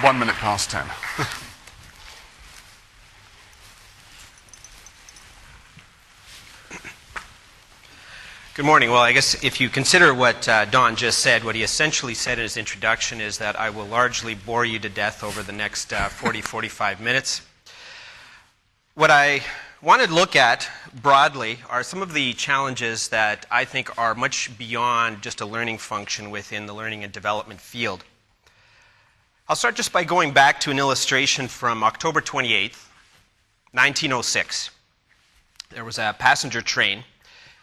1 minute past 10. Good morning. Well, I guess if you consider what Don just said, what he essentially said in his introduction is that I will largely bore you to death over the next 45 minutes. What I want to look at broadly are some of the challenges that I think are much beyond just a learning function within the learning and development field. I'll start just by going back to an illustration from October 28th, 1906. There was a passenger train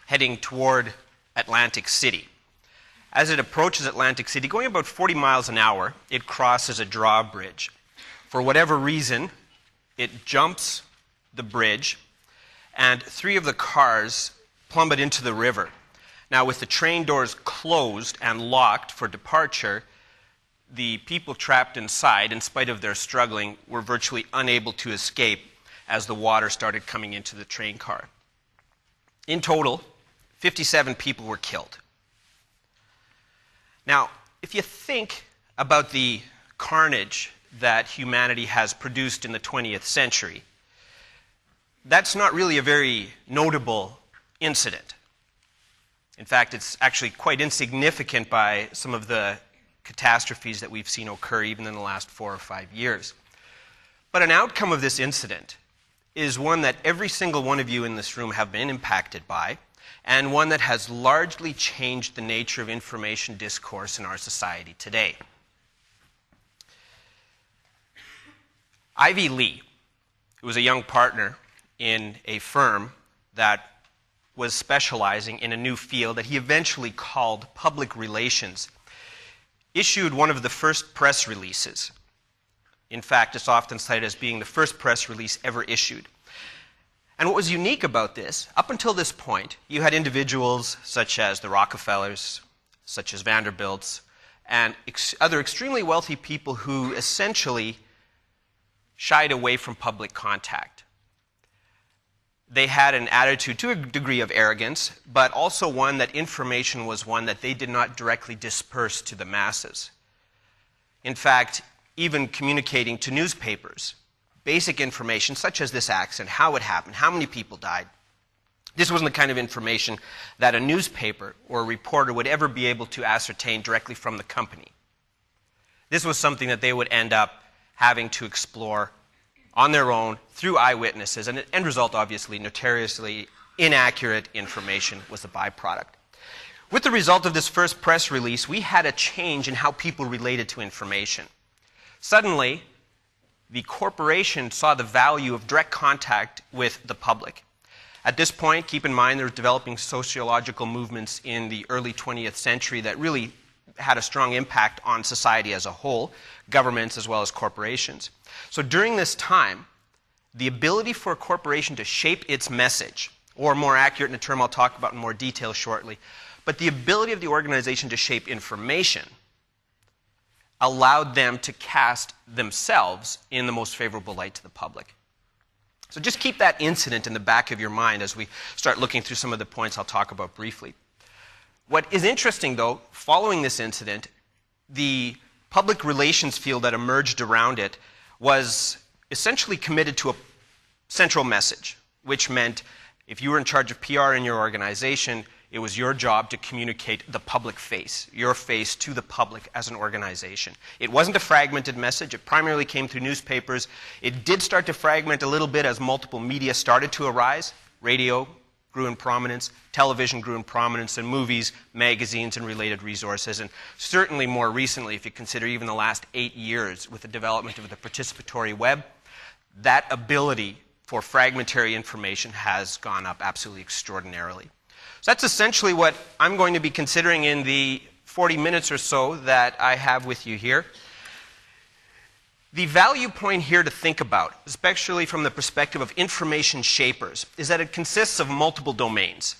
heading toward Atlantic City. As it approaches Atlantic City, going about 40 miles an hour, it crosses a drawbridge. For whatever reason, it jumps the bridge, and 3 of the cars plummet into the river. Now, with the train doors closed and locked for departure, the people trapped inside, in spite of their struggling, were virtually unable to escape as the water started coming into the train car. In total, 57 people were killed. Now, if you think about the carnage that humanity has produced in the 20th century, that's not really a very notable incident. In fact, it's actually quite insignificant by some of the catastrophes that we've seen occur even in the last 4 or 5 years. But an outcome of this incident is one that every single one of you in this room have been impacted by, and one that has largely changed the nature of information discourse in our society today. Ivy Lee, who was a young partner in a firm that was specializing in a new field that he eventually called public relations, issued one of the first press releases. In fact, it's often cited as being the first press release ever issued. And what was unique about this, up until this point, you had individuals such as the Rockefellers, such as Vanderbilts, and other extremely wealthy people who essentially shied away from public contact. They had an attitude to a degree of arrogance, but also one that information was one that they did not directly disperse to the masses. In fact, even communicating to newspapers, basic information such as this accident, how it happened, how many people died. This wasn't the kind of information that a newspaper or a reporter would ever be able to ascertain directly from the company. This was something that they would end up having to explore on their own through eyewitnesses, and the end result, obviously, notoriously inaccurate information was the byproduct. With the result of this first press release, we had a change in how people related to information. Suddenly, the corporation saw the value of direct contact with the public. At this point, keep in mind there were developing sociological movements in the early 20th century that really had a strong impact on society as a whole, governments as well as corporations. So during this time, the ability for a corporation to shape its message, or more accurate in a term I'll talk about in more detail shortly, but the ability of the organization to shape information allowed them to cast themselves in the most favorable light to the public. So just keep that incident in the back of your mind as we start looking through some of the points I'll talk about briefly. What is interesting, though, following this incident, the public relations field that emerged around it was essentially committed to a central message, which meant if you were in charge of PR in your organization, it was your job to communicate the public face, your face to the public as an organization. It wasn't a fragmented message. It primarily came through newspapers. It did start to fragment a little bit as multiple media started to arise. Radio grew in prominence, television grew in prominence, and movies, magazines, and related resources. And certainly more recently, if you consider even the last 8 years with the development of the participatory web, that ability for fragmentary information has gone up absolutely extraordinarily. So that's essentially what I'm going to be considering in the 40 minutes or so that I have with you here. The value point here to think about, especially from the perspective of information shapers, is that it consists of multiple domains.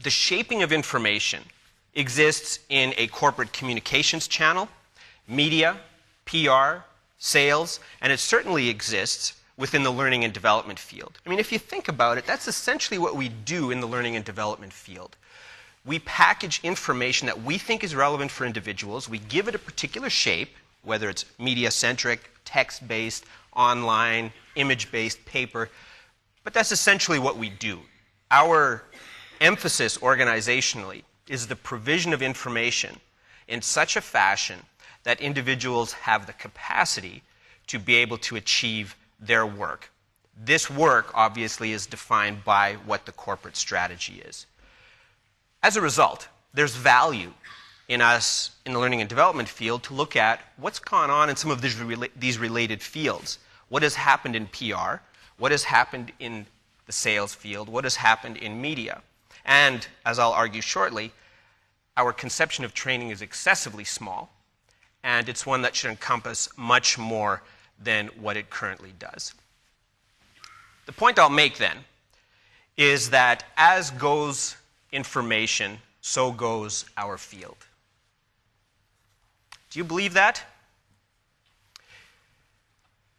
The shaping of information exists in a corporate communications channel, media, PR, sales, and it certainly exists within the learning and development field. I mean, if you think about it, that's essentially what we do in the learning and development field. We package information that we think is relevant for individuals, we give it a particular shape, whether it's media-centric, text-based, online, image-based, paper. But that's essentially what we do. Our emphasis organizationally is the provision of information in such a fashion that individuals have the capacity to be able to achieve their work. This work, obviously, is defined by what the corporate strategy is. As a result, there's value in us, in the learning and development field, to look at what's gone on in some of these related fields. What has happened in PR? What has happened in the sales field? What has happened in media? And, as I'll argue shortly, our conception of training is excessively small, and it's one that should encompass much more than what it currently does. The point I'll make then is that as goes information, so goes our field. Do you believe that?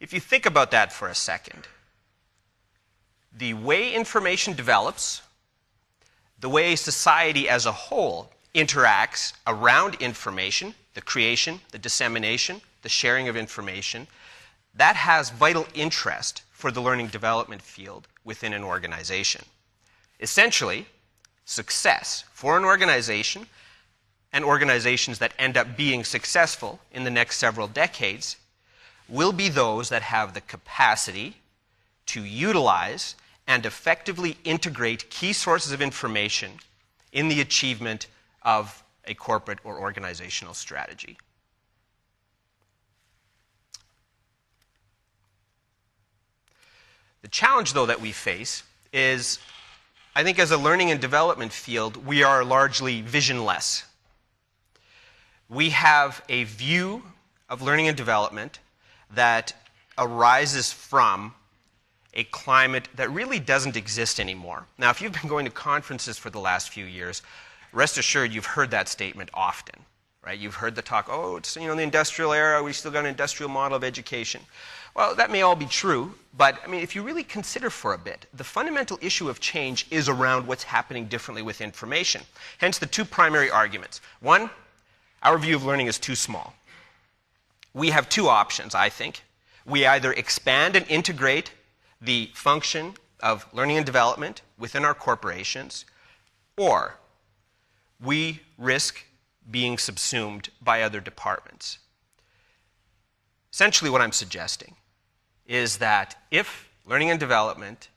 If you think about that for a second, the way information develops, the way society as a whole interacts around information, the creation, the dissemination, the sharing of information, that has vital interest for the learning development field within an organization. Essentially, success for an organization and organizations that end up being successful in the next several decades will be those that have the capacity to utilize and effectively integrate key sources of information in the achievement of a corporate or organizational strategy. The challenge, though, that we face is, I think as a learning and development field, we are largely visionless. We have a view of learning and development that arises from a climate that really doesn't exist anymore. Now, if you've been going to conferences for the last few years, rest assured you've heard that statement often, right? You've heard the talk, oh, it's, the industrial era, we still got an industrial model of education. Well, that may all be true, but if you really consider for a bit, the fundamental issue of change is around what's happening differently with information. Hence the two primary arguments. One, our view of learning is too small. We have two options, I think. We either expand and integrate the function of learning and development within our corporations, or we risk being subsumed by other departments. Essentially what I'm suggesting is that if learning and development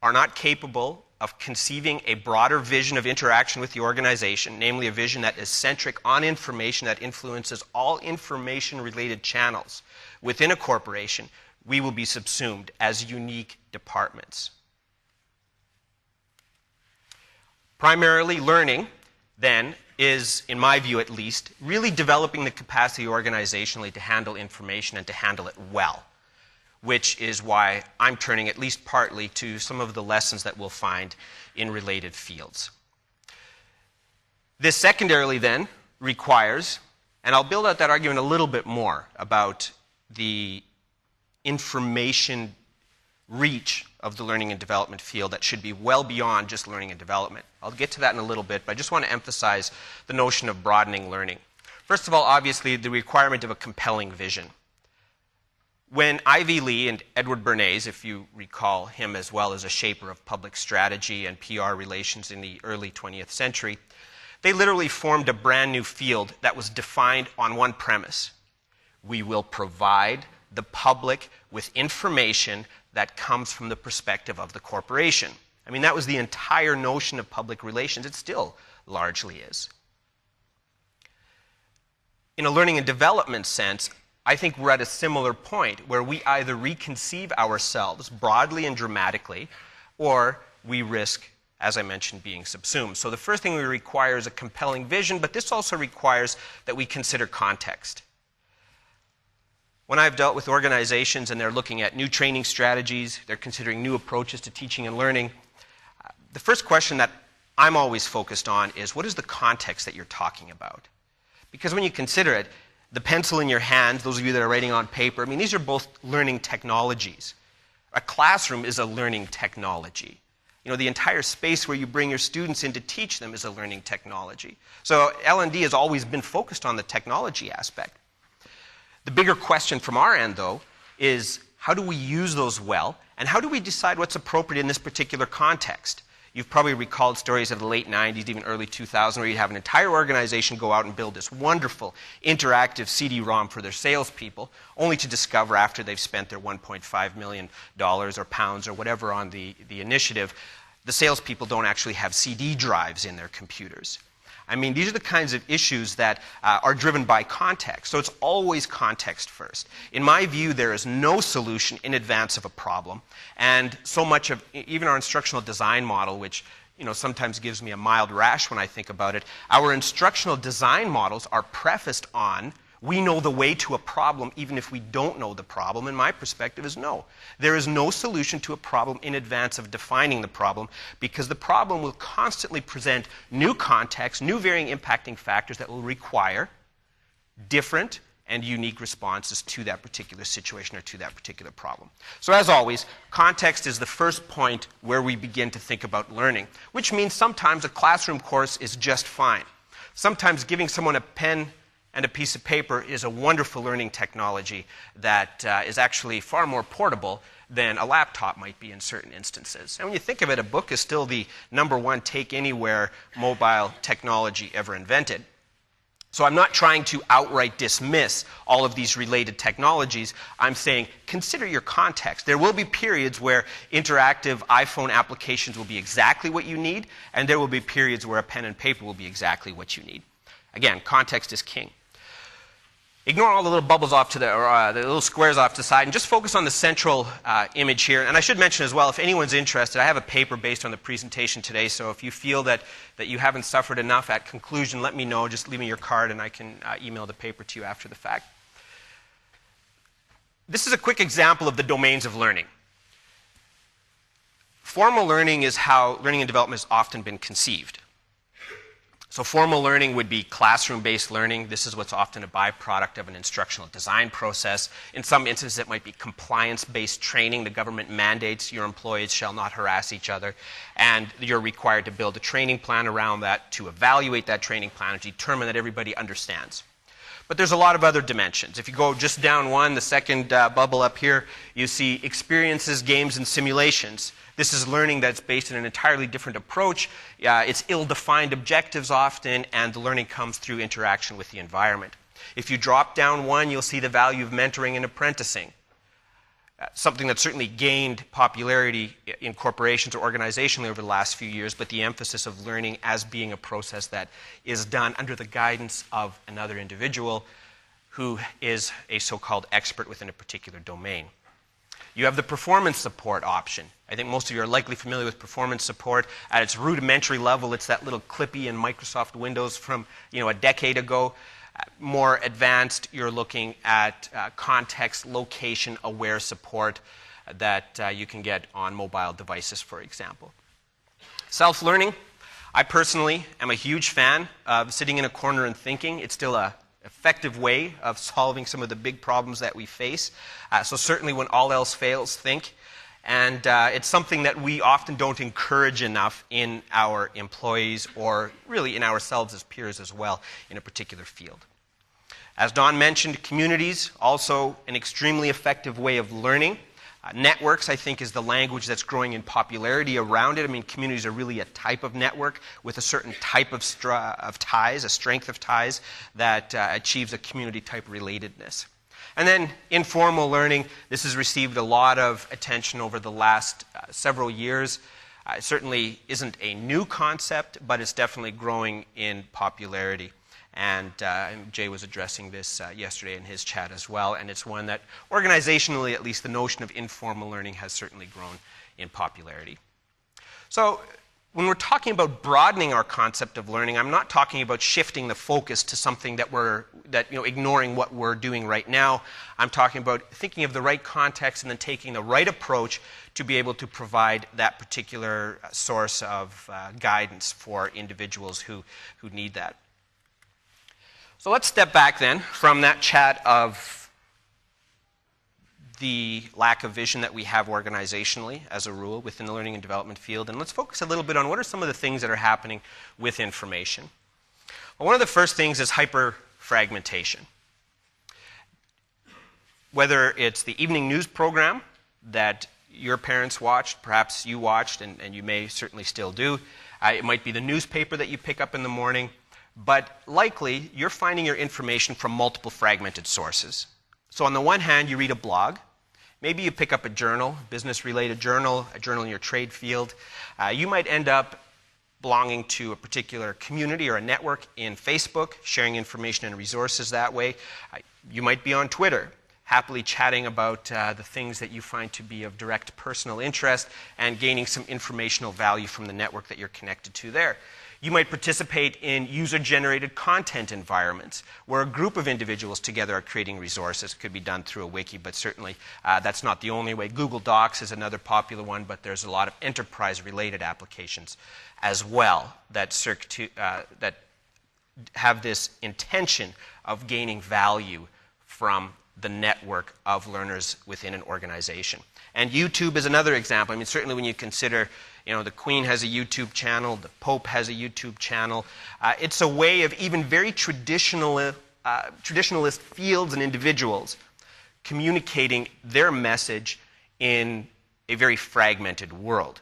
are not capable of conceiving a broader vision of interaction with the organization, namely a vision that is centric on information that influences all information-related channels within a corporation, we will be subsumed as unique departments. Primarily, learning, then, is, in my view at least, really developing the capacity organizationally to handle information and to handle it well, which is why I'm turning at least partly to some of the lessons that we'll find in related fields. This secondarily then requires, and I'll build out that argument a little bit more about the information reach of the learning and development field that should be well beyond just learning and development. I'll get to that in a little bit, but I just want to emphasize the notion of broadening learning. First of all, obviously, the requirement of a compelling vision. When Ivy Lee and Edward Bernays, if you recall him as well as a shaper of public strategy and PR relations in the early 20th century, they literally formed a brand new field that was defined on one premise. We will provide the public with information that comes from the perspective of the corporation. That was the entire notion of public relations. It still largely is. In a learning and development sense, I think we're at a similar point where we either reconceive ourselves broadly and dramatically, or we risk, as I mentioned, being subsumed. So the first thing we require is a compelling vision, but this also requires that we consider context. When I've dealt with organizations and they're looking at new training strategies, they're considering new approaches to teaching and learning, the first question that I'm always focused on is, what is the context that you're talking about? Because when you consider it, the pencil in your hand, those of you that are writing on paper, these are both learning technologies. A classroom is a learning technology. The entire space where you bring your students in to teach them is a learning technology. So L&D has always been focused on the technology aspect. The bigger question from our end, though, is how do we use those well, and how do we decide what's appropriate in this particular context? You've probably recalled stories of the late 90s, even early 2000s, where you'd have an entire organization go out and build this wonderful interactive CD-ROM for their salespeople, only to discover after they've spent their $1.5 million or pounds or whatever on the initiative, the salespeople don't actually have CD drives in their computers. I mean, these are the kinds of issues that are driven by context. So it's always context first. In my view, there is no solution in advance of a problem. And so much of even our instructional design model, which sometimes gives me a mild rash when I think about it, our instructional design models are prefaced on we know the way to a problem even if we don't know the problem, and my perspective is no. There is no solution to a problem in advance of defining the problem, because the problem will constantly present new contexts, new varying impacting factors that will require different and unique responses to that particular situation or to that particular problem. So as always, context is the first point where we begin to think about learning, which means sometimes a classroom course is just fine. Sometimes giving someone a pen and a piece of paper is a wonderful learning technology that is actually far more portable than a laptop might be in certain instances. And when you think of it, a book is still the #1 take-anywhere mobile technology ever invented. So I'm not trying to outright dismiss all of these related technologies. I'm saying consider your context. There will be periods where interactive iPhone applications will be exactly what you need, and there will be periods where a pen and paper will be exactly what you need. Again, context is king. Ignore all the little bubbles off to the little squares off to the side, and just focus on the central image here. And I should mention as well, if anyone's interested, I have a paper based on the presentation today, so if you feel that you haven't suffered enough at conclusion, let me know. Just leave me your card and I can email the paper to you after the fact. This is a quick example of the domains of learning. Formal learning is how learning and development has often been conceived. So formal learning would be classroom-based learning. This is what's often a byproduct of an instructional design process. In some instances, it might be compliance-based training. The government mandates your employees shall not harass each other, and you're required to build a training plan around that to evaluate that training plan and determine that everybody understands. But there's a lot of other dimensions. If you go just down one, the second bubble up here, you see experiences, games, and simulations. This is learning that's based on an entirely different approach. It's ill-defined objectives often, and the learning comes through interaction with the environment. If you drop down one, you'll see the value of mentoring and apprenticing. Something that certainly gained popularity in corporations or organizationally over the last few years, but the emphasis of learning as being a process that is done under the guidance of another individual who is a so-called expert within a particular domain. You have the performance support option. I think most of you are likely familiar with performance support. At its rudimentary level, it's that little clippy in Microsoft Windows from a decade ago. More advanced, you're looking at context, location-aware support that you can get on mobile devices, for example. Self-learning. I personally am a huge fan of sitting in a corner and thinking. It's still an effective way of solving some of the big problems that we face. So certainly when all else fails, think. And it's something that we often don't encourage enough in our employees or really in ourselves as peers as well in a particular field. As Don mentioned, communities, also an extremely effective way of learning. Networks, I think, is the language that's growing in popularity around it. I mean, communities are really a type of network with a certain type of ties, a strength of ties that achieves a community-type relatedness. And then informal learning, this has received a lot of attention over the last several years. It certainly isn't a new concept, but it's definitely growing in popularity. And Jay was addressing this yesterday in his chat as well. And it's one that, organizationally, at least the notion of informal learning has certainly grown in popularity. So when we're talking about broadening our concept of learning, I'm not talking about shifting the focus to something that ignoring what we're doing right now. I'm talking about thinking of the right context and then taking the right approach to be able to provide that particular source of guidance for individuals who need that. So let's step back then from that chat of the lack of vision that we have organizationally as a rule within the learning and development field, and let's focus a little bit on what are some of the things that are happening with information. Well, one of the first things is hyperfragmentation. Whether it's the evening news program that your parents watched, perhaps you watched, and you may certainly still do. It might be the newspaper that you pick up in the morning, but likely you're finding your information from multiple fragmented sources. So on the one hand, you read a blog. Maybe you pick up a journal, business-related journal, a journal in your trade field. You might end up belonging to a particular community or a network in Facebook, sharing information and resources that way. You might be on Twitter, happily chatting about the things that you find to be of direct personal interest and gaining some informational value from the network that you're connected to there. You might participate in user-generated content environments where a group of individuals together are creating resources. It could be done through a wiki, but certainly that's not the only way. Google Docs is another popular one, but there's a lot of enterprise-related applications as well that have this intention of gaining value from the network of learners within an organization. And YouTube is another example. I mean, certainly when you consider, the Queen has a YouTube channel, the Pope has a YouTube channel. It's a way of even very traditionalist fields and individuals communicating their message in a very fragmented world.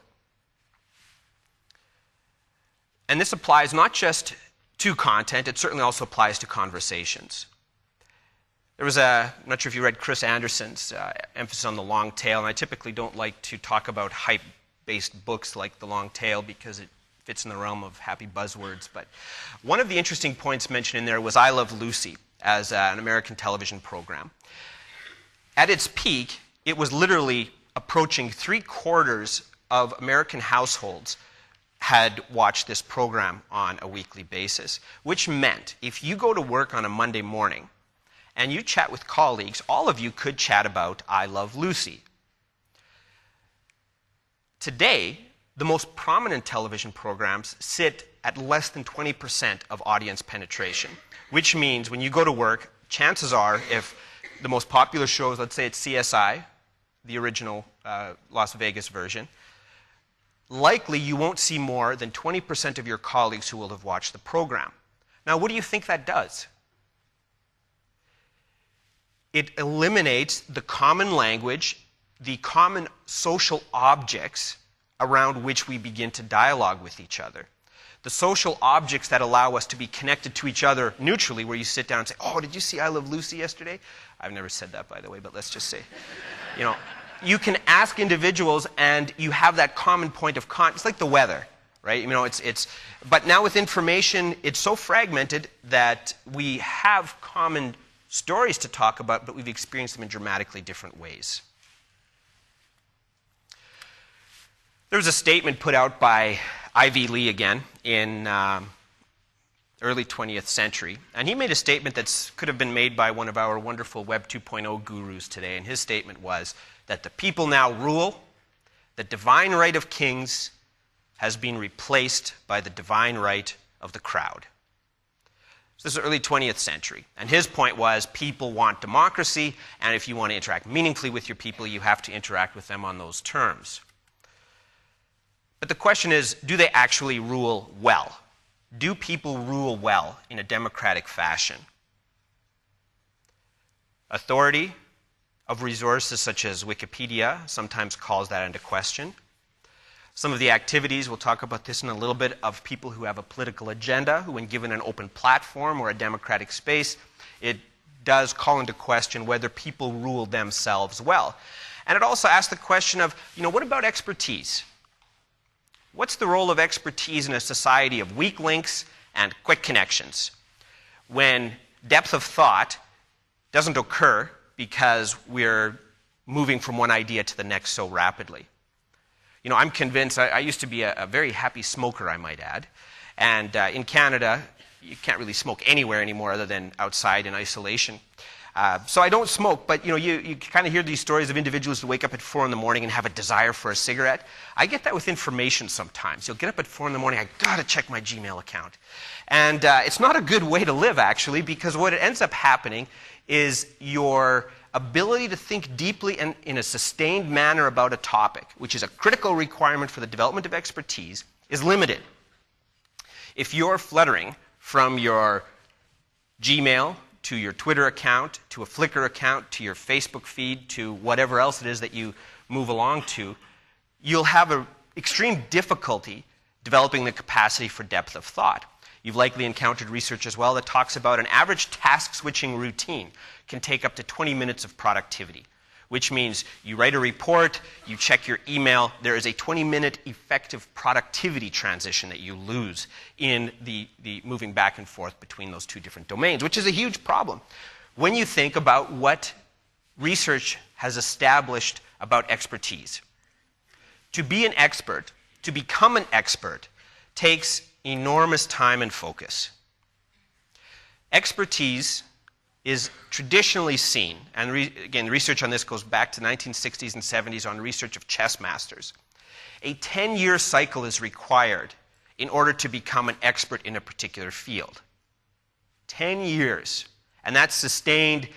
And this applies not just to content, it certainly also applies to conversations. There was I'm not sure if you read Chris Anderson's emphasis on the long tail, and I typically don't like to talk about hype-based books like The Long Tail because it fits in the realm of happy buzzwords. But one of the interesting points mentioned in there was I Love Lucy as an American television program. At its peak, it was literally approaching 3/4 of American households had watched this program on a weekly basis, which meant if you go to work on a Monday morning and you chat with colleagues, all of you could chat about I Love Lucy. Today, the most prominent television programs sit at less than 20% of audience penetration, which means when you go to work, chances are if the most popular shows, let's say it's CSI, the original Las Vegas version, likely you won't see more than 20% of your colleagues who will have watched the program. Now, what do you think that does? It eliminates the common language, the common social objects around which we begin to dialogue with each other. The social objects that allow us to be connected to each other neutrally, where you sit down and say, oh, did you see I Love Lucy yesterday? I've never said that, by the way, but let's just say, you can ask individuals and you have that common point of contact. It's like the weather, right? But now with information, it's so fragmented that we have common stories to talk about, but we've experienced them in dramatically different ways. There was a statement put out by Ivy Lee again in early 20th century, and he made a statement that could have been made by one of our wonderful Web 2.0 gurus today, and his statement was that the people now rule, the divine right of kings has been replaced by the divine right of the crowd. So this is early 20th century. And his point was people want democracy, and if you want to interact meaningfully with your people, you have to interact with them on those terms. But the question is, do they actually rule well? Do people rule well in a democratic fashion? Authority of resources such as Wikipedia sometimes calls that into question. Some of the activities, we'll talk about this in a little bit, of people who have a political agenda, who when given an open platform or a democratic space, it does call into question whether people rule themselves well. And it also asks the question of, what about expertise? What's the role of expertise in a society of weak links and quick connections when depth of thought doesn't occur because we're moving from one idea to the next so rapidly? I'm convinced, I used to be a very happy smoker, I might add. And in Canada, you can't really smoke anywhere anymore other than outside in isolation. So I don't smoke, but you kind of hear these stories of individuals who wake up at 4 in the morning and have a desire for a cigarette. I get that with information sometimes. You'll get up at 4 in the morning, I got to check my Gmail account. And it's not a good way to live, actually, because what ends up happening is your ability to think deeply and in a sustained manner about a topic, which is a critical requirement for the development of expertise, is limited. If you're fluttering from your Gmail to your Twitter account, to a Flickr account, to your Facebook feed, to whatever else it is that you move along to, you'll have an extreme difficulty developing the capacity for depth of thought. You've likely encountered research as well that talks about an average task switching routine can take up to 20 minutes of productivity, which means you write a report, you check your email, there is a 20-minute effective productivity transition that you lose in the moving back and forth between those two different domains, which is a huge problem. When you think about what research has established about expertise, to be an expert, to become an expert, takes enormous time and focus. Expertise is traditionally seen, and again, research on this goes back to the 1960s and 70s on research of chess masters. A 10-year cycle is required in order to become an expert in a particular field. 10 years, and that's sustained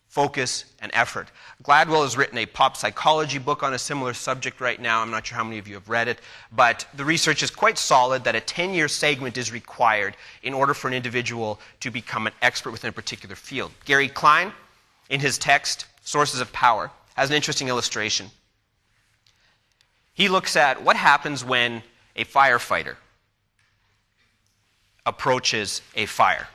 focus and effort. Gladwell has written a pop psychology book on a similar subject right now. I'm not sure how many of you have read it, but the research is quite solid that a 10-year segment is required in order for an individual to become an expert within a particular field. Gary Klein, in his text, Sources of Power, has an interesting illustration. He looks at what happens when a firefighter approaches a fire.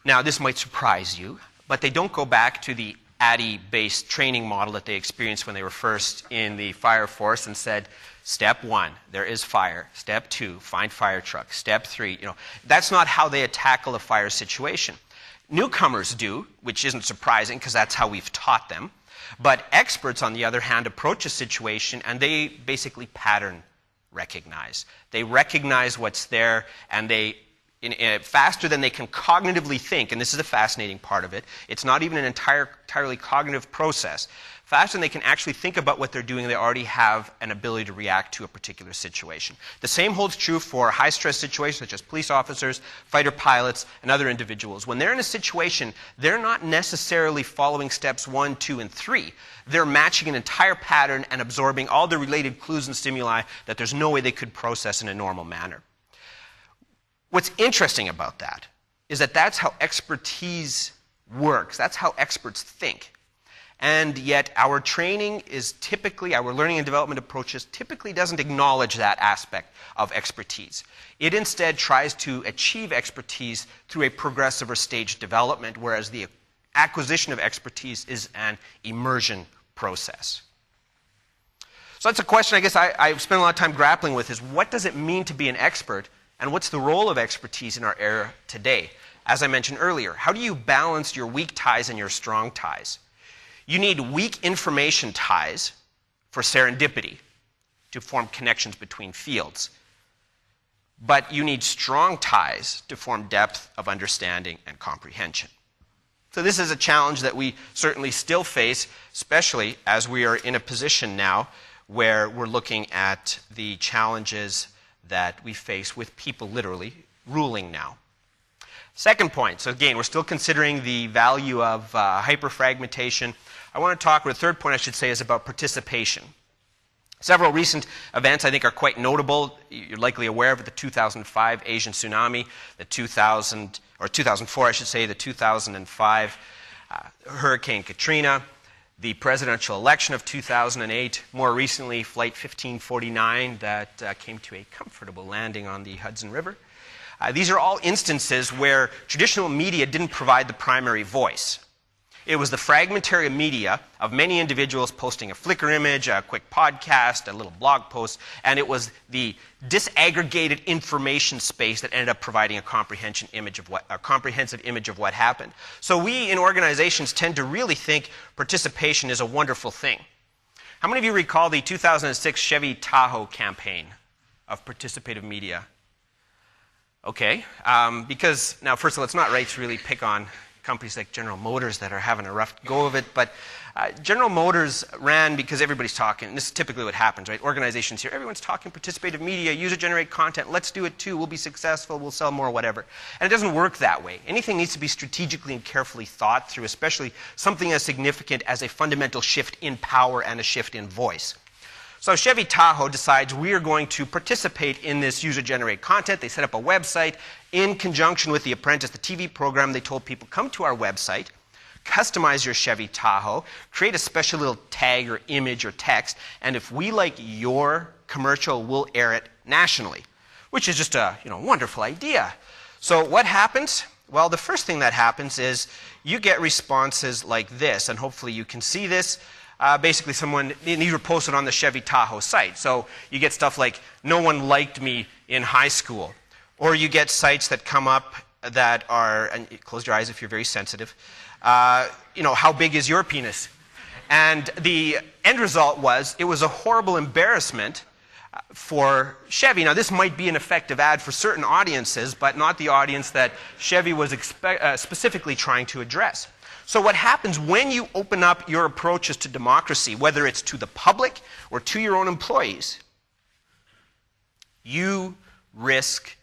Now, this might surprise you, but they don't go back to the ADDIE-based training model that they experienced when they were first in the fire force and said, step 1, there is fire. Step 2, find fire truck. Step 3, that's not how they tackle a fire situation. Newcomers do, which isn't surprising because that's how we've taught them. But experts, on the other hand, approach a situation and they basically pattern recognize. They recognize what's there and they faster than they can cognitively think, and this is a fascinating part of it. It's not even an entirely cognitive process. Faster than they can actually think about what they're doing, they already have an ability to react to a particular situation. The same holds true for high-stress situations such as police officers, fighter pilots, and other individuals. When they're in a situation, they're not necessarily following steps 1, 2, and 3. They're matching an entire pattern and absorbing all the related clues and stimuli that there's no way they could process in a normal manner. What's interesting about that is that that's how expertise works. That's how experts think. And yet our training is typically, our learning and development approaches typically doesn't acknowledge that aspect of expertise. It instead tries to achieve expertise through a progressive or staged development, whereas the acquisition of expertise is an immersion process. So that's a question I guess I've spent a lot of time grappling with, is what does it mean to be an expert? And what's the role of expertise in our era today? As I mentioned earlier, how do you balance your weak ties and your strong ties? You need weak information ties for serendipity, to form connections between fields. But you need strong ties to form depth of understanding and comprehension. So this is a challenge that we certainly still face, especially as we are in a position now where we're looking at the challenges that we face with people literally ruling now. Second point, so again, we're still considering the value of hyperfragmentation. I want to talk, or the third point I should say, is about participation. Several recent events I think are quite notable. You're likely aware of the 2005 Asian tsunami, the 2004 I should say, the 2005 Hurricane Katrina, the presidential election of 2008, more recently Flight 1549 that came to a comfortable landing on the Hudson River. These are all instances where traditional media didn't provide the primary voice. It was the fragmentary media of many individuals posting a Flickr image, a quick podcast, a little blog post, and it was the disaggregated information space that ended up providing a comprehensive image of what happened. So we in organizations tend to really think participation is a wonderful thing. How many of you recall the 2006 Chevy Tahoe campaign of participative media? Okay, because now first of all, it's not right to really pick on companies like General Motors that are having a rough go of it. But General Motors ran because everybody's talking. And this is typically what happens, right? Organizations here, everyone's talking participative media, user-generated content. Let's do it too. We'll be successful. We'll sell more, whatever. And it doesn't work that way. Anything needs to be strategically and carefully thought through, especially something as significant as a fundamental shift in power and a shift in voice. So Chevy Tahoe decides we are going to participate in this user-generated content. They set up a website. In conjunction with The Apprentice, the TV program, they told people, come to our website, customize your Chevy Tahoe, create a special little tag or image or text, and if we like your commercial, we'll air it nationally, which is just a wonderful idea. So what happens? Well, the first thing that happens is you get responses like this, and hopefully you can see this. Basically, these were posted on the Chevy Tahoe site. So you get stuff like, no one liked me in high school. Or you get sites that come up that are, and close your eyes if you're very sensitive, how big is your penis? And the end result was, it was a horrible embarrassment for Chevy. Now, this might be an effective ad for certain audiences, but not the audience that Chevy was specifically trying to address. So what happens when you open up your approaches to democracy, whether it's to the public or to your own employees, you risk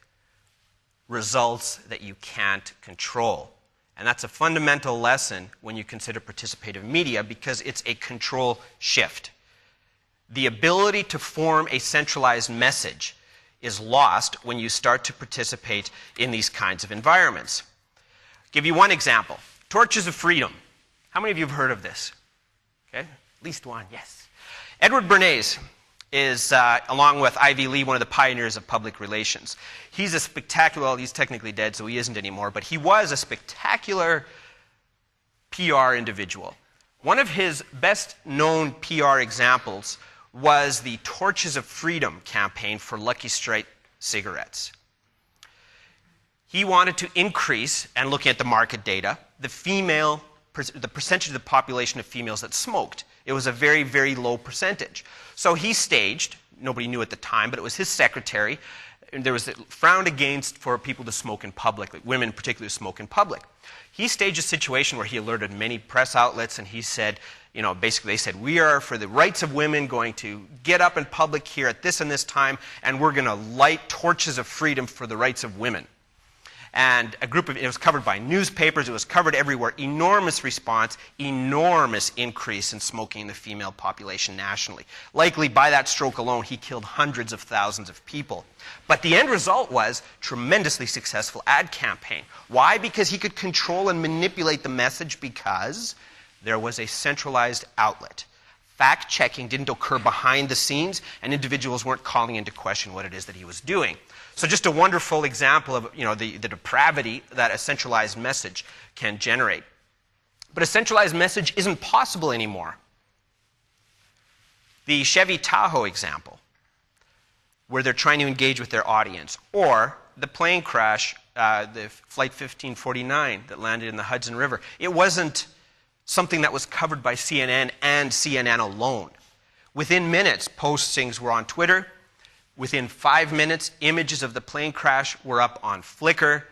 results that you can't control. And that's a fundamental lesson when you consider participative media, because it's a control shift. The ability to form a centralized message is lost when you start to participate in these kinds of environments. I'll give you one example. Torches of Freedom. How many of you have heard of this? Okay, at least one, yes. Edward Bernays is, along with Ivy Lee, one of the pioneers of public relations. He's a spectacular, well, he's technically dead, so he isn't anymore, but he was a spectacular PR individual. One of his best-known PR examples was the Torches of Freedom campaign for Lucky Strike cigarettes. He wanted to increase, and looking at the market data, the percentage of the population of females that smoked. It was a very, very low percentage. So he staged, nobody knew at the time, but it was his secretary, and there was frowned against for people to smoke in public, like women particularly smoke in public. He staged a situation where he alerted many press outlets, and he said, basically they said, we are, for the rights of women, going to get up in public here at this and this time, and we're going to light torches of freedom for the rights of women. And it was covered by newspapers, it was covered everywhere. Enormous response, enormous increase in smoking in the female population nationally. Likely by that stroke alone, he killed hundreds of thousands of people. But the end result was tremendously successful ad campaign. Why? Because he could control and manipulate the message, because there was a centralized outlet. Fact-checking didn't occur behind the scenes, and individuals weren't calling into question what it is that he was doing. So just a wonderful example of the depravity that a centralized message can generate. But a centralized message isn't possible anymore. The Chevy Tahoe example, where they're trying to engage with their audience, or the plane crash, the Flight 1549 that landed in the Hudson River. It wasn't something that was covered by CNN and CNN alone. Within minutes, postings were on Twitter. Within 5 minutes, images of the plane crash were up on Flickr.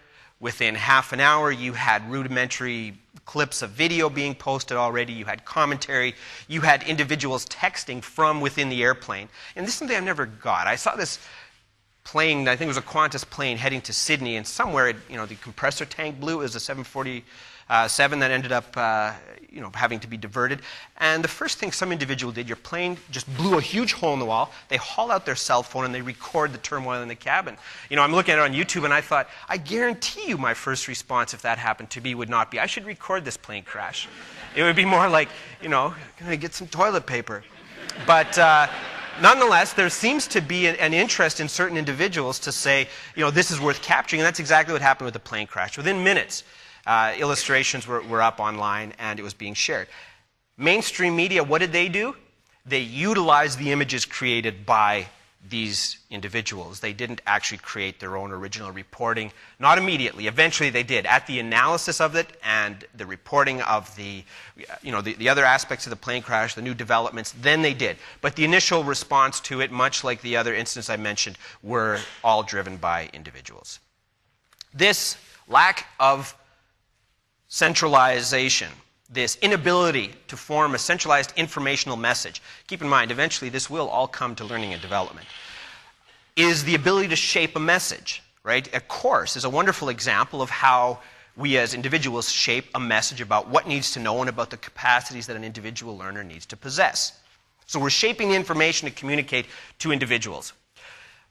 Within half an hour, you had rudimentary clips of video being posted already. You had commentary. You had individuals texting from within the airplane. And this is something I never got. I saw this plane, I think it was a Qantas plane, heading to Sydney, and somewhere, the compressor tank blew. It was a 747 that ended up, having to be diverted. And the first thing some individual did, your plane just blew a huge hole in the wall. They haul out their cell phone and they record the turmoil in the cabin. I'm looking at it on YouTube and I thought, I guarantee you my first response, if that happened to me, would not be, I should record this plane crash. It would be more like, gonna get some toilet paper. But nonetheless, there seems to be an interest in certain individuals to say, this is worth capturing, and that's exactly what happened with the plane crash. Within minutes, illustrations were up online and it was being shared. Mainstream media, what did they do? They utilized the images created by these individuals. They didn't actually create their own original reporting. Not immediately. Eventually they did. At the analysis of it and the reporting of the other aspects of the plane crash, the new developments, then they did. But the initial response to it, much like the other instances I mentioned, were all driven by individuals. This lack of centralization, this inability to form a centralized informational message, keep in mind, eventually this will all come to learning and development, is the ability to shape a message, right? A course is a wonderful example of how we as individuals shape a message about what needs to know and about the capacities that an individual learner needs to possess. So we're shaping the information to communicate to individuals.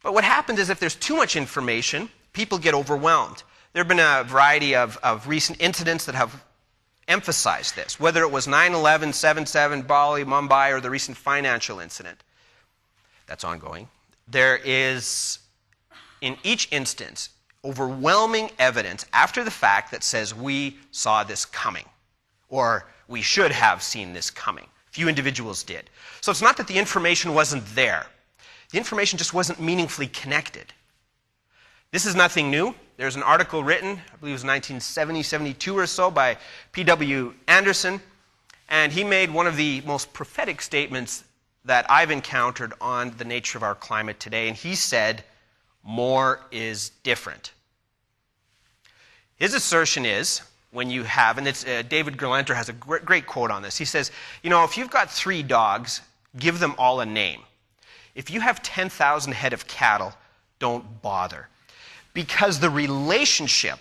But what happens is if there's too much information, people get overwhelmed. There have been a variety of recent incidents that have emphasized this, whether it was 9/11, 7/7, Bali, Mumbai, or the recent financial incident that's ongoing. There is, in each instance, overwhelming evidence after the fact that says we saw this coming, or we should have seen this coming. Few individuals did. So it's not that the information wasn't there. The information just wasn't meaningfully connected. This is nothing new. There's an article written, I believe it was 1970, 72 or so, by P.W. Anderson, and he made one of the most prophetic statements that I've encountered on the nature of our climate today, and he said, more is different. His assertion is, when you have, and it's David Gerlenter has a great quote on this. He says, you know, if you've got 3 dogs, give them all a name. If you have 10,000 head of cattle, don't bother. Because the relationship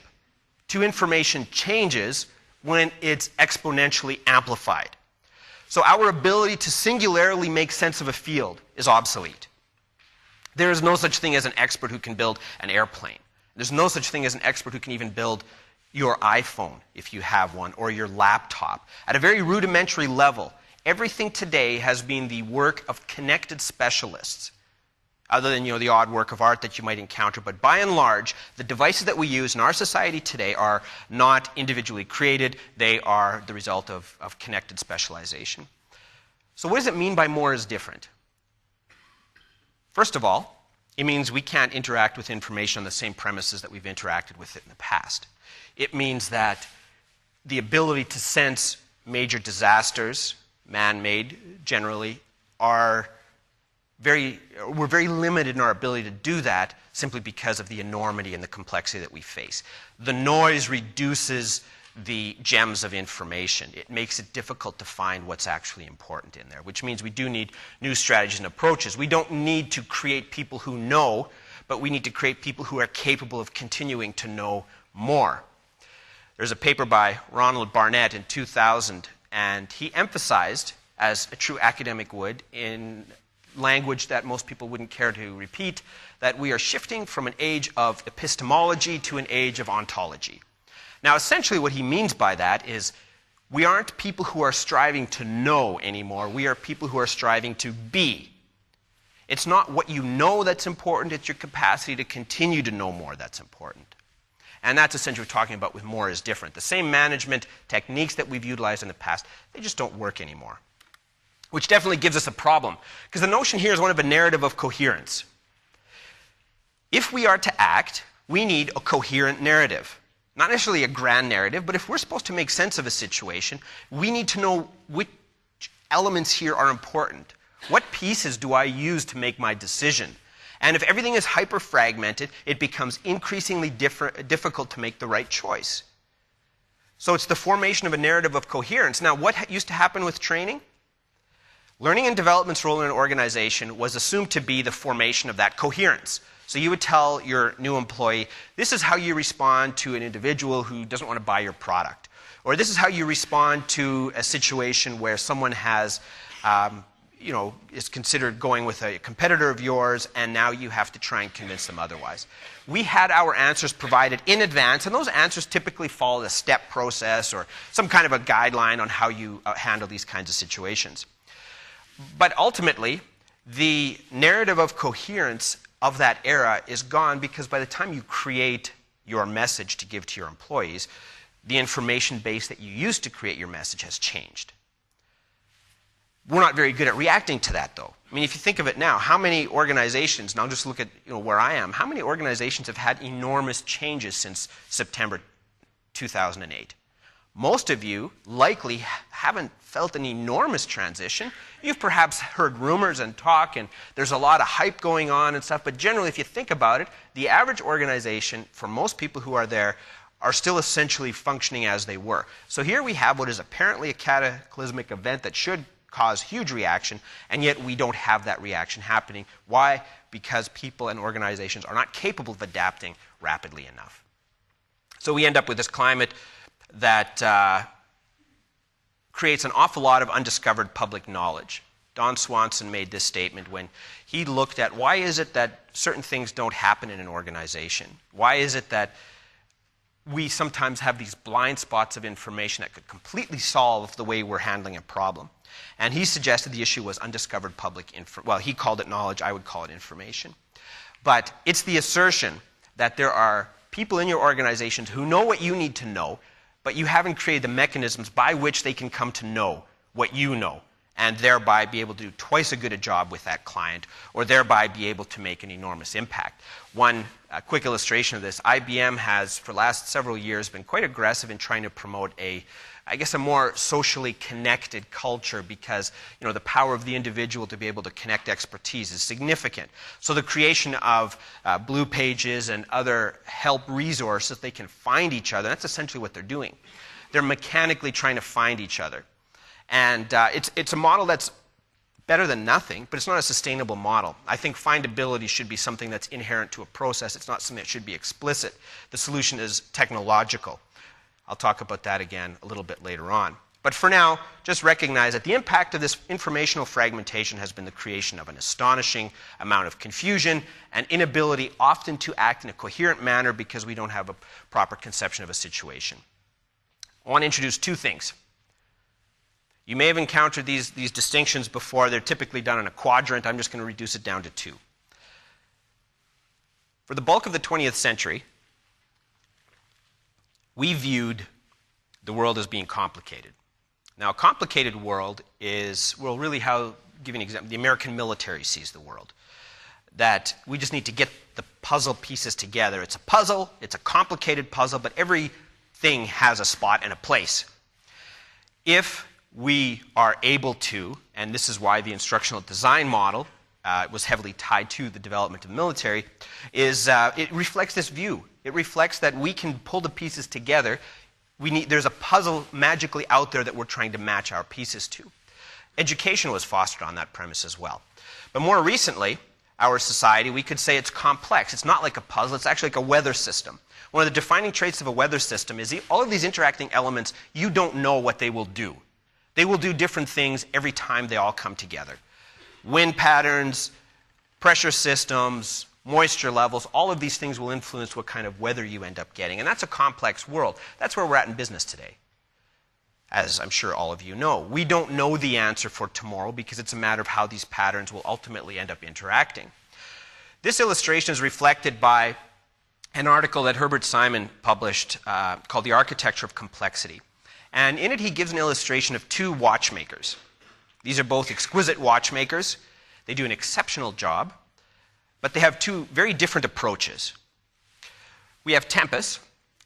to information changes when it's exponentially amplified. So our ability to singularly make sense of a field is obsolete. There is no such thing as an expert who can build an airplane. There's no such thing as an expert who can even build your iPhone, if you have one, or your laptop. At a very rudimentary level, everything today has been the work of connected specialists, other than, the odd work of art that you might encounter. But by and large, the devices that we use in our society today are not individually created. They are the result of connected specialization. So what does it mean by more is different? First of all, it means we can't interact with information on the same premises that we've interacted with it in the past. It means that the ability to sense major disasters, man-made generally, we're very limited in our ability to do that simply because of the enormity and the complexity that we face. The noise reduces the gems of information. It makes it difficult to find what's actually important in there, which means we do need new strategies and approaches. We don't need to create people who know, but we need to create people who are capable of continuing to know more. There's a paper by Ronald Barnett in 2000, and he emphasized, as a true academic would, in language that most people wouldn't care to repeat, that we are shifting from an age of epistemology to an age of ontology. Now, essentially what he means by that is we aren't people who are striving to know anymore. We are people who are striving to be. It's not what you know that's important. It's your capacity to continue to know more that's important. And that's essentially what we're talking about with more is different. The same management techniques that we've utilized in the past, they just don't work anymore. Which definitely gives us a problem. Because the notion here is one of a narrative of coherence. If we are to act, we need a coherent narrative. Not necessarily a grand narrative, but if we're supposed to make sense of a situation, we need to know which elements here are important. What pieces do I use to make my decision? And if everything is hyper-fragmented, it becomes increasingly difficult to make the right choice. So it's the formation of a narrative of coherence. Now, what used to happen with training? Learning and development's role in an organization was assumed to be the formation of that coherence. So you would tell your new employee, this is how you respond to an individual who doesn't want to buy your product. Or this is how you respond to a situation where someone has, is considered going with a competitor of yours, and now you have to try and convince them otherwise. We had our answers provided in advance, and those answers typically follow a step process or some kind of a guideline on how you handle these kinds of situations. But ultimately, the narrative of coherence of that era is gone because by the time you create your message to give to your employees, the information base that you used to create your message has changed. We're not very good at reacting to that, though. I mean, if you think of it now, how many organizations, and I'll just look at where I am, how many organizations have had enormous changes since September 2008? Most of you likely haven't felt an enormous transition. You've perhaps heard rumors and talk, and there's a lot of hype going on and stuff, but generally, if you think about it, the average organization, for most people who are there, are still essentially functioning as they were. So here we have what is apparently a cataclysmic event that should cause huge reaction, and yet we don't have that reaction happening. Why? Because people and organizations are not capable of adapting rapidly enough. So we end up with this climate that creates an awful lot of undiscovered public knowledge. Don Swanson made this statement when he looked at why is it that certain things don't happen in an organization? Why is it that we sometimes have these blind spots of information that could completely solve the way we're handling a problem? And he suggested the issue was undiscovered public information. Well, he called it knowledge, I would call it information. But it's the assertion that there are people in your organizations who know what you need to know, but you haven't created the mechanisms by which they can come to know what you know, and thereby be able to do twice as good a job with that client, or thereby be able to make an enormous impact. One quick illustration of this, IBM has, for the last several years, been quite aggressive in trying to promote a more socially connected culture, because the power of the individual to be able to connect expertise is significant. So the creation of blue pages and other help resources, they can find each other. That's essentially what they're doing. They're mechanically trying to find each other. And it's a model that's better than nothing, but it's not a sustainable model. I think findability should be something that's inherent to a process. It's not something that should be explicit. The solution is technological. I'll talk about that again a little bit later on. But for now, just recognize that the impact of this informational fragmentation has been the creation of an astonishing amount of confusion and inability often to act in a coherent manner because we don't have a proper conception of a situation. I want to introduce two things. You may have encountered these distinctions before. They're typically done in a quadrant. I'm just going to reduce it down to two. For the bulk of the 20th century, we viewed the world as being complicated. Now, a complicated world is, well, really how, give you an example, the American military sees the world. That we just need to get the puzzle pieces together. It's a puzzle, it's a complicated puzzle, but everything has a spot and a place. If we are able to, and this is why the instructional design model was heavily tied to the development of the military, is it reflects this view. It reflects that we can pull the pieces together. There's a puzzle magically out there that we're trying to match our pieces to. Education was fostered on that premise as well. But more recently, our society, we could say it's complex. It's not like a puzzle, it's actually like a weather system. One of the defining traits of a weather system is all of these interacting elements, you don't know what they will do. They will do different things every time they all come together. Wind patterns, pressure systems, moisture levels, all of these things will influence what kind of weather you end up getting. And that's a complex world. That's where we're at in business today. As I'm sure all of you know, we don't know the answer for tomorrow because it's a matter of how these patterns will ultimately end up interacting. This illustration is reflected by an article that Herbert Simon published called The Architecture of Complexity. And in it, he gives an illustration of two watchmakers. These are both exquisite watchmakers. They do an exceptional job, but they have two very different approaches. We have Tempus,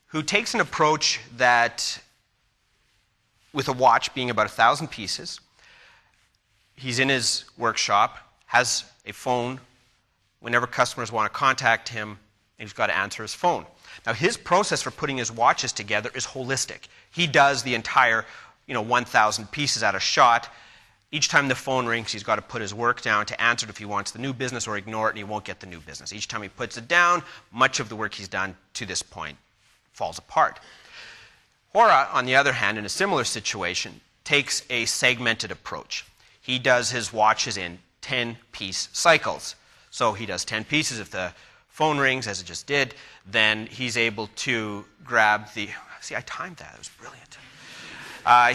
who takes an approach that, with a watch being about 1,000 pieces, he's in his workshop, has a phone. Whenever customers want to contact him, he's got to answer his phone. Now, his process for putting his watches together is holistic. He does the entire 1,000 pieces at a shot. Each time the phone rings, he's got to put his work down to answer it if he wants the new business, or ignore it and he won't get the new business. Each time he puts it down, much of the work he's done to this point falls apart. Hora, on the other hand, in a similar situation, takes a segmented approach. He does his watches in 10-piece cycles. So he does 10 pieces. If the phone rings, as it just did, then he's able to grab the... See, I timed that. It was brilliant.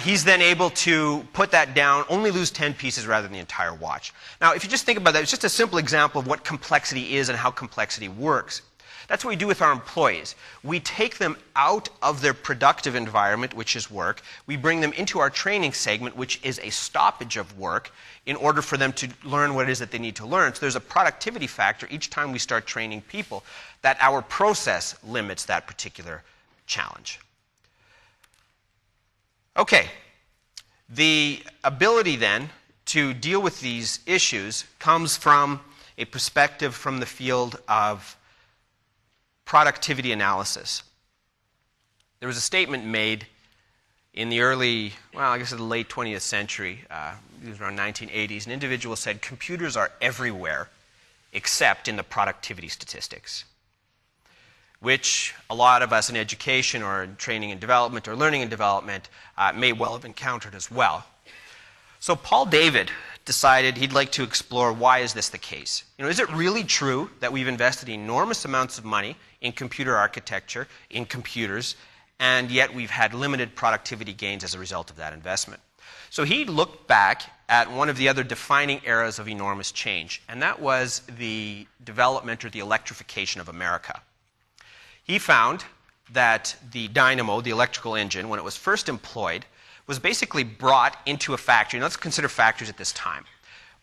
He's then able to put that down, only lose 10 pieces rather than the entire watch. Now, if you just think about that, it's just a simple example of what complexity is and how complexity works. That's what we do with our employees. We take them out of their productive environment, which is work. We bring them into our training segment, which is a stoppage of work, in order for them to learn what it is that they need to learn. So there's a productivity factor each time we start training people that our process limits that particular challenge. Okay, the ability then to deal with these issues comes from a perspective from the field of productivity analysis. there was a statement made in the early, well, I guess the late 20th century, it was around 1980s. An individual said, computers are everywhere except in the productivity statistics, which a lot of us in education or in training and development or learning and development may well have encountered as well. So Paul David decided he'd like to explore, why is this the case? Is it really true that we've invested enormous amounts of money in computer architecture, in computers, and yet we've had limited productivity gains as a result of that investment? So he looked back at one of the other defining eras of enormous change, and that was the development or the electrification of America. He found that the dynamo, the electrical engine, when it was first employed, was basically brought into a factory. Now let's consider factories at this time.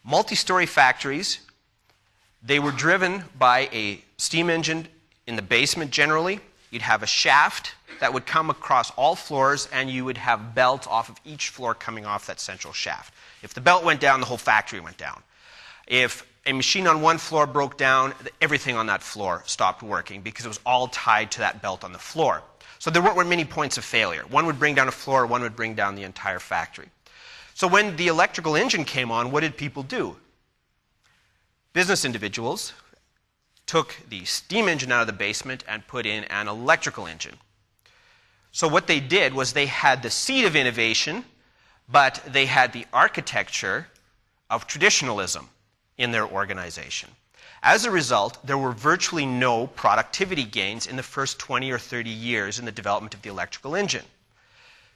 Multi-story factories, they were driven by a steam engine in the basement generally. You'd have a shaft that would come across all floors, and you would have belts off of each floor coming off that central shaft. If the belt went down, the whole factory went down. If a machine on one floor broke down, everything on that floor stopped working because it was all tied to that belt on the floor. So there weren't many points of failure. One would bring down a floor, one would bring down the entire factory. So when the electrical engine came on, what did people do? Business individuals took the steam engine out of the basement and put in an electrical engine. So what they did was they had the seed of innovation, but they had the architecture of traditionalism in their organization. As a result, there were virtually no productivity gains in the first 20 or 30 years in the development of the electrical engine,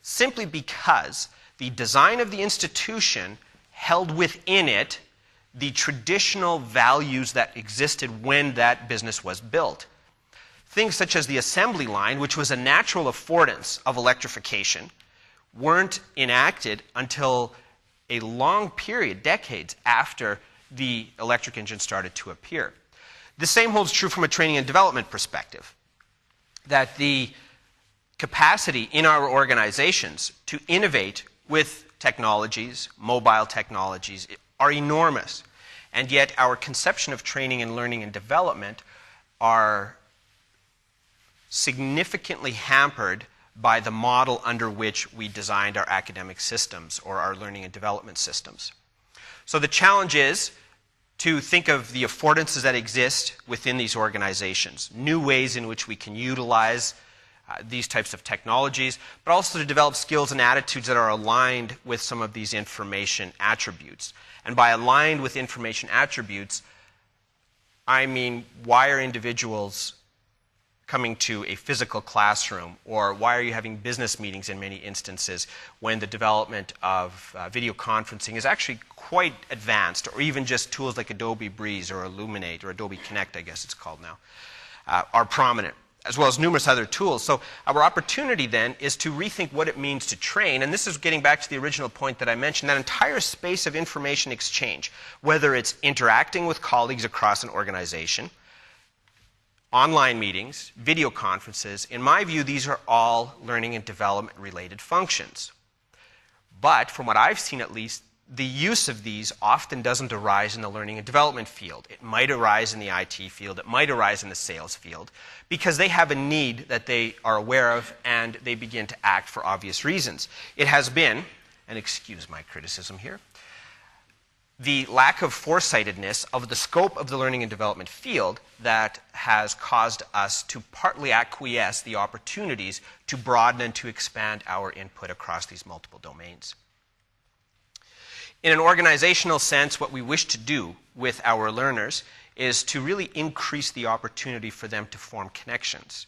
simply because the design of the institution held within it the traditional values that existed when that business was built. Things such as the assembly line, which was a natural affordance of electrification, weren't enacted until a long period, decades after the electric engine started to appear. The same holds true from a training and development perspective, that the capacity in our organizations to innovate with technologies, mobile technologies, are enormous. And yet our conception of training and learning and development are significantly hampered by the model under which we designed our academic systems or our learning and development systems. So the challenge is to think of the affordances that exist within these organizations, new ways in which we can utilize these types of technologies, but also to develop skills and attitudes that are aligned with some of these information attributes. And by aligned with information attributes, I mean, why are individuals coming to a physical classroom, or why are you having business meetings in many instances when the development of video conferencing is actually quite advanced, or even just tools like Adobe Breeze or Illuminate or Adobe Connect, I guess it's called now, are prominent, as well as numerous other tools. So our opportunity then is to rethink what it means to train, and this is getting back to the original point that I mentioned, that entire space of information exchange, whether it's interacting with colleagues across an organization, online meetings, video conferences. In my view, these are all learning and development related functions. But from what I've seen at least, the use of these often doesn't arise in the learning and development field. It might arise in the IT field, it might arise in the sales field, because they have a need that they are aware of and they begin to act for obvious reasons. It has been, and excuse my criticism here, the lack of foresightedness of the scope of the learning and development field that has caused us to partly acquiesce the opportunities to broaden and to expand our input across these multiple domains. In an organizational sense, what we wish to do with our learners is to really increase the opportunity for them to form connections.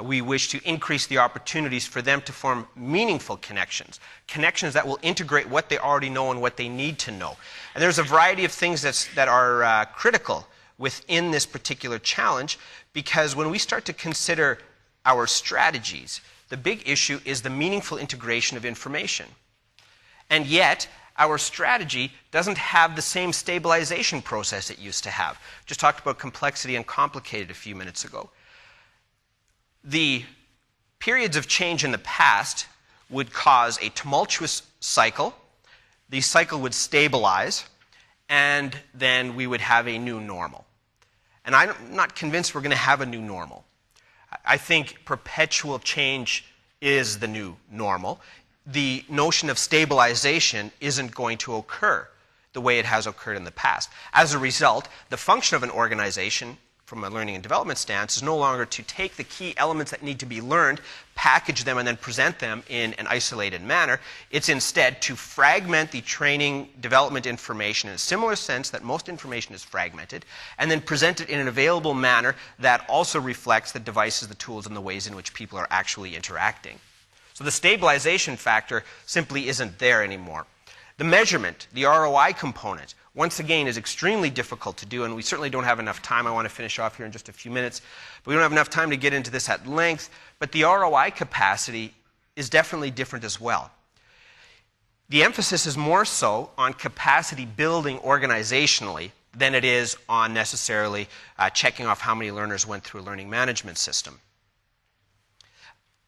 We wish to increase the opportunities for them to form meaningful connections, connections that will integrate what they already know and what they need to know. And there's a variety of things that are critical within this particular challenge, because when we start to consider our strategies, the big issue is the meaningful integration of information. And yet, our strategy doesn't have the same stabilization process it used to have. Just talked about complexity and complicated a few minutes ago. The periods of change in the past would cause a tumultuous cycle. The cycle would stabilize, and then we would have a new normal. And I'm not convinced we're going to have a new normal. I think perpetual change is the new normal. The notion of stabilization isn't going to occur the way it has occurred in the past. As a result, the function of an organization from a learning and development stance is no longer to take the key elements that need to be learned, package them, and then present them in an isolated manner. It's instead to fragment the training development information in a similar sense that most information is fragmented, and then present it in an available manner that also reflects the devices, the tools, and the ways in which people are actually interacting. So the stabilization factor simply isn't there anymore. The measurement, the ROI component, once again, is extremely difficult to do, and we certainly don't have enough time. I want to finish off here in just a few minutes. But we don't have enough time to get into this at length. But the ROI capacity is definitely different as well. The emphasis is more so on capacity building organizationally than it is on necessarily checking off how many learners went through a learning management system.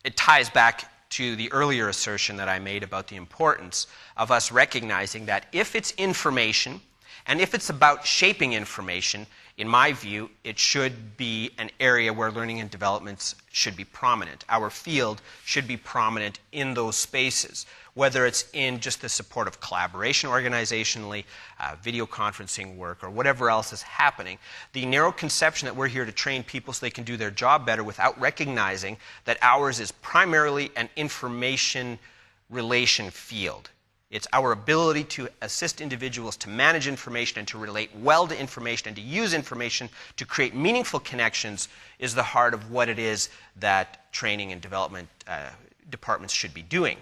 It ties back to the earlier assertion that I made about the importance of us recognizing that if it's information, and if it's about shaping information, in my view, it should be an area where learning and development should be prominent. Our field should be prominent in those spaces, whether it's in just the support of collaboration organizationally, video conferencing work, or whatever else is happening. The narrow conception that we're here to train people so they can do their job better without recognizing that ours is primarily an information relation field. It's our ability to assist individuals to manage information and to relate well to information and to use information to create meaningful connections is the heart of what it is that training and development departments should be doing.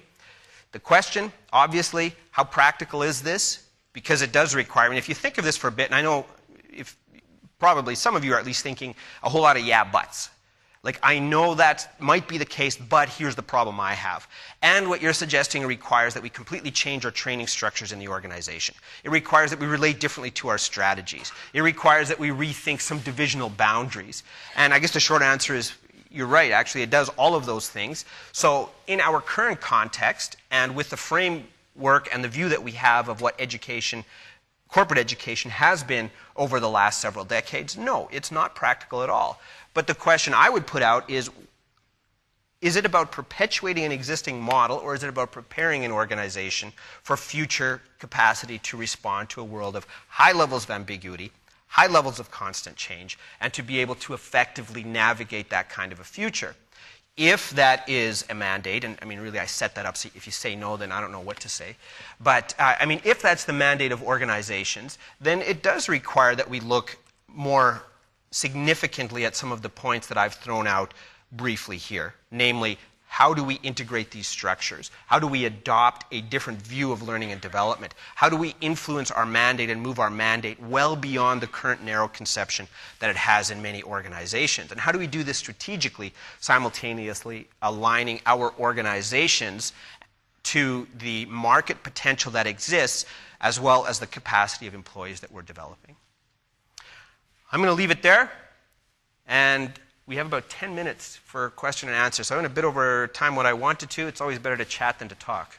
The question, obviously, how practical is this? Because it does require, and if you think of this for a bit, and I know if probably some of you are at least thinking a whole lot of yeah buts. Like, I know that might be the case, but here's the problem I have. And what you're suggesting requires that we completely change our training structures in the organization. It requires that we relate differently to our strategies. It requires that we rethink some divisional boundaries. And I guess the short answer is, you're right, actually, it does all of those things. So in our current context, and with the framework and the view that we have of what education, corporate education has been over the last several decades, no, it's not practical at all. But the question I would put out is it about perpetuating an existing model, or is it about preparing an organization for future capacity to respond to a world of high levels of ambiguity, high levels of constant change, and to be able to effectively navigate that kind of a future? If that is a mandate, and I mean, really, I set that up, so if you say no, then I don't know what to say. But, I mean, if that's the mandate of organizations, then it does require that we look more significantly at some of the points that I've thrown out briefly here. Namely, how do we integrate these structures? How do we adopt a different view of learning and development? How do we influence our mandate and move our mandate well beyond the current narrow conception that it has in many organizations? And how do we do this strategically, simultaneously aligning our organizations to the market potential that exists, as well as the capacity of employees that we're developing? I'm going to leave it there, and we have about 10 minutes for question and answer. So I went a bit over time what I wanted to. It's always better to chat than to talk.